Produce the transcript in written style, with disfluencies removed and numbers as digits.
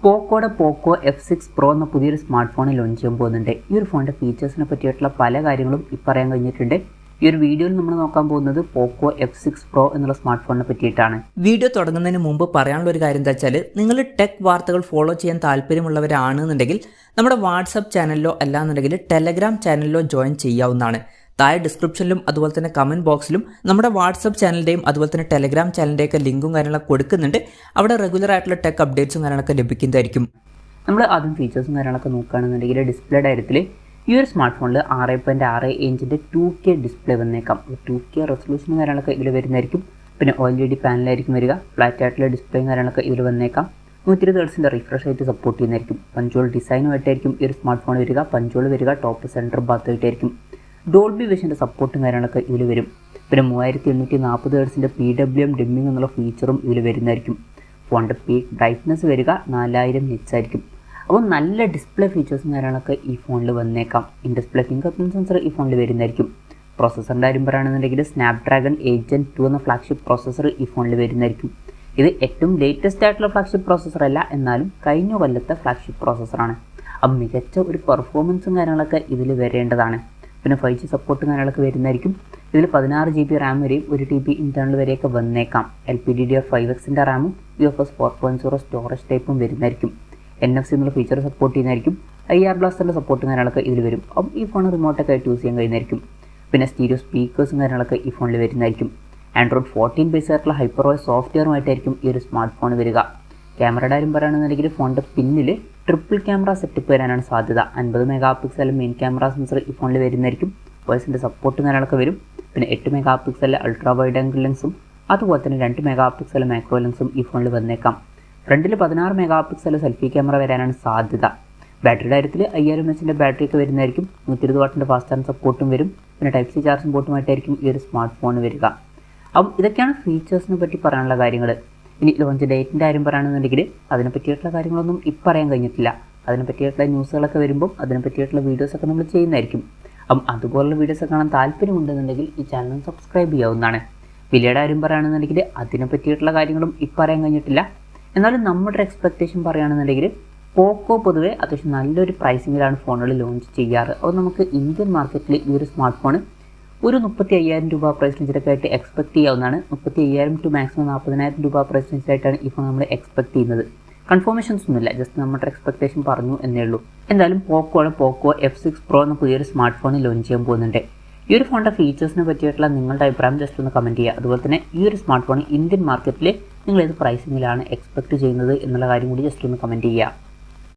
പോക്കോയുടെ പോക്കോ F6 Pro എന്ന പുതിയൊരു smart phone launch ചെയ്യാൻ പോകുന്നുണ്ട്. ഈ ഒരു ഫോണിൻ്റെ ഫീച്ചേഴ്സിനെ പറ്റിയിട്ടുള്ള പല കാര്യങ്ങളും ഇപ്പോൾ പറയാൻ കഴിഞ്ഞിട്ടുണ്ട്. ഈ ഒരു വീഡിയോയിൽ നമ്മൾ നോക്കാൻ പോകുന്നത് പോക്കോ F6 Pro എന്നുള്ള സ്മാർട്ട് ഫോണിനെ പറ്റിയിട്ടാണ്. വീഡിയോ തുടങ്ങുന്നതിന് മുമ്പ് പറയാനുള്ള ഒരു കാര്യം എന്താ വെച്ചാൽ, നിങ്ങൾ ടെക് വാർത്തകൾ ഫോളോ ചെയ്യാൻ താല്പര്യമുള്ളവരാണെന്നുണ്ടെങ്കിൽ നമ്മുടെ വാട്സപ്പ് ചാനലിലോ അല്ലാന്നുണ്ടെങ്കിൽ ടെലഗ്രാം ചാനലിലോ ജോയിൻ ചെയ്യാവുന്നതാണ്. താഴെ ഡിസ്ക്രിപ്ഷനിലും അതുപോലെ തന്നെ കമൻറ്റ് ബോക്സിലും നമ്മുടെ വാട്സപ്പ് ചാനലിൻ്റെയും അതുപോലെ തന്നെ ടെലഗ്രാം ചാനലിൻ്റെയൊക്കെ ലിങ്കും കാര്യങ്ങളൊക്കെ കൊടുക്കുന്നുണ്ട്. അവിടെ റെഗുലർ ആയിട്ടുള്ള ടെക് അപ്ഡേറ്റ്സും കാര്യങ്ങളൊക്കെ ലഭിക്കുന്നതായിരിക്കും. നമ്മൾ ആദ്യം ഫീച്ചേഴ്സും കാര്യങ്ങളൊക്കെ നോക്കുകയാണെന്നുണ്ടെങ്കിൽ ഡിസ്പ്ലേ കാര്യത്തിൽ ഈ ഒരു സ്മാർട്ട് ഫോണിൽ 6.6 ഇഞ്ചിൻ്റെ 2K ഡിസ്പ്ലേ വന്നേക്കാം. 2K റെസൊല്യൂഷനും കാര്യങ്ങളൊക്കെ ഇതിൽ വരുന്നതായിരിക്കും. പിന്നെ OLED പാനലായിരിക്കും വരിക. ഫ്ലാറ്റ് ആയിട്ടുള്ള ഡിസ്പ്ലേയും കാര്യങ്ങളൊക്കെ ഇതിൽ വന്നേക്കാം. 120 Hz റിഫ്രഷ് ആയിട്ട് സപ്പോർട്ട് ചെയ്യുന്നതായിരിക്കും. പഞ്ചോൾ ഡിസൈനുമായിട്ടായിരിക്കും ഈ ഒരു സ്മാർട്ട് ഫോൺ വരിക. പഞ്ചോൾ വരിക ടോപ്പ് സെൻറ്റർ ഭാഗത്തായിട്ടായിരിക്കും. ഡോൾബി വിഷൻ്റെ സപ്പോർട്ടും കാര്യങ്ങളൊക്കെ ഇതിൽ വരും. പിന്നെ 3840 Hz PWM ഡിമ്മിങ് എന്നുള്ള ഫീച്ചറും ഇതിൽ വരുന്നതായിരിക്കും. ഫോണിൻ്റെ പീക്ക് ബ്രൈറ്റ്നസ് വരിക 4000 nits ആയിരിക്കും. അപ്പോൾ നല്ല ഡിസ്പ്ലേ ഫീച്ചേഴ്സും കാര്യങ്ങളൊക്കെ ഈ ഫോണിൽ വന്നേക്കാം. In display finger print sensor ഈ ഫോണിൽ വരുന്നതായിരിക്കും. പ്രോസസ്സറിൻ്റെ കാര്യം പറയുകയാണെന്നുണ്ടെങ്കിൽ സ്നാപ്ഡ്രാഗൺ 8 Gen 2 എന്ന ഫ്ലാഗ്ഷിപ്പ് പ്രോസസ്സർ ഈ ഫോണിൽ വരുന്നതായിരിക്കും. ഇത് ഏറ്റവും ലേറ്റസ്റ്റ് ആയിട്ടുള്ള ഫ്ലാഗ്ഷിപ്പ് പ്രോസസ്സർ അല്ല, എന്നാലും കഴിഞ്ഞ കൊല്ലത്തെ ഫ്ലാഗ്ഷിപ്പ് പ്രോസസ്സറാണ്. അപ്പം മികച്ച ഒരു പെർഫോമൻസും കാര്യങ്ങളൊക്കെ ഇതിൽ വരേണ്ടതാണ്. പിന്നെ 5G സപ്പോർട്ടും കാര്യങ്ങളൊക്കെ വരുന്നതായിരിക്കും. ഇതിൽ 16 GB റാം വരെയും 1 TB ഇൻറ്റേർണൽ വരെയൊക്കെ വന്നേക്കാം. LPDDR5Xൻ്റെ റാമും UFS 4.0 സ്റ്റോറേജ് ടൈപ്പും വരുന്നതായിരിക്കും. NFC എന്നുള്ള ഫീച്ചർ സപ്പോർട്ട് ചെയ്യുന്നതായിരിക്കും. IR ബ്ലാസ്റ്ററിൻ്റെ സപ്പോർട്ടും കാര്യങ്ങളൊക്കെ ഇതിൽ വരും. അപ്പം ഈ ഫോൺ റിമോട്ടൊക്കെ ആയിട്ട് യൂസ് ചെയ്യാൻ കഴിയുന്നതായിരിക്കും. പിന്നെ സ്റ്റീരിയോ സ്പീക്കേഴ്സും കാര്യങ്ങളൊക്കെ ഈ ഫോണിൽ വരുന്നതായിരിക്കും. Android 14 ബേസ് ആയിട്ടുള്ള HyperOS സോഫ്റ്റ്വെയറുമായിട്ടായിരിക്കും ഈ ഒരു സ്മാർട്ട് ഫോൺ വരിക. ക്യാമറയുടെ കാര്യം പറയുകയാണെന്നുണ്ടെങ്കിൽ ഫോണിൻ്റെ പിന്നിൽ ട്രിപ്പിൾ ക്യാമറ സെറ്റപ്പ് വരാനാണ് സാധ്യത. 50 MP മെയിൻ ക്യാമറ സെൻസർ ഈ ഫോണിൽ വരുന്നതായിരിക്കും. വോയിസിൻ്റെ സപ്പോർട്ടും കാര്യങ്ങളൊക്കെ വരും. പിന്നെ 8 MP അൾട്രാ വൈഡ് ആംഗിൾ ലെൻസും അതുപോലെ തന്നെ 2 MP മാക്രോ ലെൻസും ഈ ഫോണിൽ വന്നേക്കാം. ഫ്രണ്ടിൽ 16 MP സെൽഫി ക്യാമറ വരാനാണ് സാധ്യത. ബാറ്ററിയുടെ കാര്യത്തിൽ 5000 mAh ബാറ്ററിയൊക്കെ വരുന്നതായിരിക്കും. 120 വാട്ടിൻ്റെ ഫാസ്റ്റ് ചാർജ് സപ്പോർട്ടും വരും. പിന്നെ Type-C ചാർജിംഗ് പോർട്ടുമായിട്ടായിരിക്കും ഈ ഒരു സ്മാർട്ട് ഫോൺ വരിക. അപ്പം ഇതൊക്കെയാണ് ഫീച്ചേഴ്സിനെ പറ്റി പറയാനുള്ള കാര്യങ്ങൾ. ഇനി ലോഞ്ച് ഡേറ്റിൻ്റെ കാര്യം പറയുകയാണെന്നുണ്ടെങ്കിൽ അതിനെ പറ്റിയിട്ടുള്ള കാര്യങ്ങളൊന്നും ഇപ്പം പറയാൻ കഴിഞ്ഞിട്ടില്ല. അതിനെ പറ്റിയിട്ടുള്ള ന്യൂസുകളൊക്കെ വരുമ്പം അതിനെ പറ്റിയിട്ടുള്ള വീഡിയോസൊക്കെ നമ്മൾ ചെയ്യുന്നതായിരിക്കും. അപ്പം അതുപോലുള്ള വീഡിയോസ് കാണാൻ താല്പര്യമുണ്ടെന്നുണ്ടെങ്കിൽ ഈ ചാനൽ സബ്സ്ക്രൈബ് ചെയ്യാവുന്നതാണ്. വിലയുടെ കാര്യം പറയുകയാണെന്നുണ്ടെങ്കിൽ അതിനെ പറ്റിയിട്ടുള്ള കാര്യങ്ങളും ഇപ്പം പറയാൻ കഴിഞ്ഞിട്ടില്ല. എന്നാലും നമ്മുടെ എക്സ്പെക്റ്റേഷൻ പറയുകയാണെന്നുണ്ടെങ്കിൽ പോക്കോ പൊതുവെ അത്യാവശ്യം നല്ലൊരു പ്രൈസിങ്ങിലാണ് ഫോണുകൾ ലോഞ്ച് ചെയ്യാറ്. അപ്പോൾ നമുക്ക് ഇന്ത്യൻ മാർക്കറ്റിൽ ഈ ഒരു സ്മാർട്ട് ഫോൺ ഒരു 35,000 രൂപ പ്രൈസ് റേഞ്ചിലൊക്കെ ആയിട്ട് എക്സ്പെക്ട് ചെയ്യാവുന്നതാണ്. 35,000 ടു മാക്സിമം 40,000 രൂപ പ്രൈസ് റേഞ്ചിലായിട്ടാണ് ഈ ഫോൺ നമ്മൾ എക്സ്പെക്ട് ചെയ്യുന്നത്. കൺഫർമേഷൻസ് ഒന്നുമില്ല, ജസ്റ്റ് നമ്മുടെ എക്സ്പെക്ടേഷൻ പറഞ്ഞു എന്നേ ഉള്ളൂ. എന്തായാലും പോക്കോ F6 Pro എന്ന പുതിയൊരു സ്മാർട്ട് ഫോൺ ലോഞ്ച് ചെയ്യാൻ പോകുന്നുണ്ട്. ഈ ഒരു ഫോണിൻ്റെ ഫീച്ചേഴ്സിനെ പറ്റിയിട്ടുള്ള നിങ്ങളുടെ അഭിപ്രായം ജസ്റ്റ് ഒന്ന് കമൻറ്റ് ചെയ്യുക. അതുപോലെ തന്നെ ഈ ഒരു സ്മാർട്ട് ഫോൺ ഇന്ത്യൻ മാർക്കറ്റിൽ നിങ്ങൾ ഏത് പ്രൈസിങ്ങിലാണ് എക്സ്പെക്ട് ചെയ്യുന്നത് എന്നുള്ള കാര്യം കൂടി ജസ്റ്റ് ഒന്ന് കമൻറ്റ് ചെയ്യുക.